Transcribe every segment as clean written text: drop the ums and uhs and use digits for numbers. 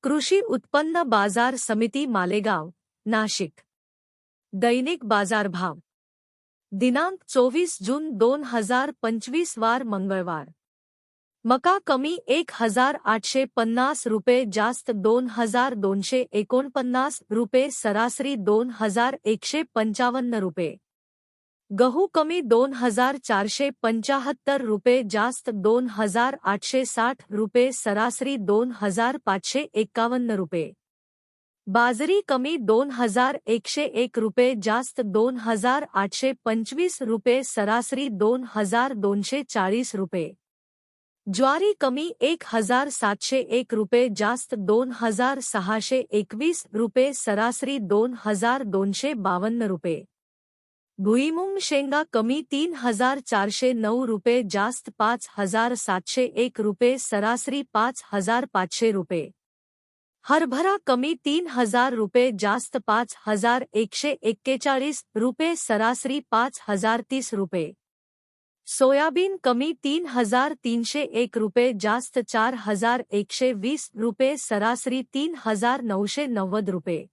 कृषी उत्पन्न बाजार समिती मालेगाव, नाशिक। दैनिक बाजारभाव दिनांक 24 जून 2025 वार मंगळवार। मका कमी 1850 रुपये, जास्त 2249 रुपये, सरासरी 2155 रुपये। गहू कमी 2475 रुपये, जास्त 2860 रुपये, सरासरी 2551 रुपये। बाजरी कमी 2101 रुपये, जास्त 2825 रुपये, सरासरी 2240 रुपये। ज्वारी कमी 1701 रुपये, जास्त 2621 रुपये, सरासरी 2252 रुपये। भुईमुंग शेंगा कमी 3409 रुपये, जास्त 5701 रुपये, सरासरी 5500 रुपये। हरभरा कमी 3000 रुपये, जास्त 5141 रुपये, सरासरी 5030 रुपये। सोयाबीन कमी 3301 रुपये, जास्त 4120 रुपये, सरासरी 3990 रुपये।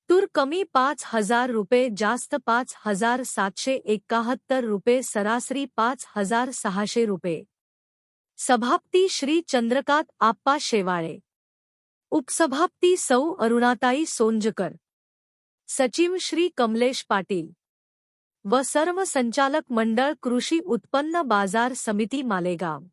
तूर कमी 5000 रुपये, जास्त 5771 रुपये, सरासरी 5600 रुपये। सभापती श्री चंद्रकांत आप्पा शेवाळे, उपसभापती सौ अरुणाताई सोंजकर, सचिव श्री कमलेश पाटील व सर्व संचालक मंडळ कृषी उत्पन्न बाजार समिती मालेगाव।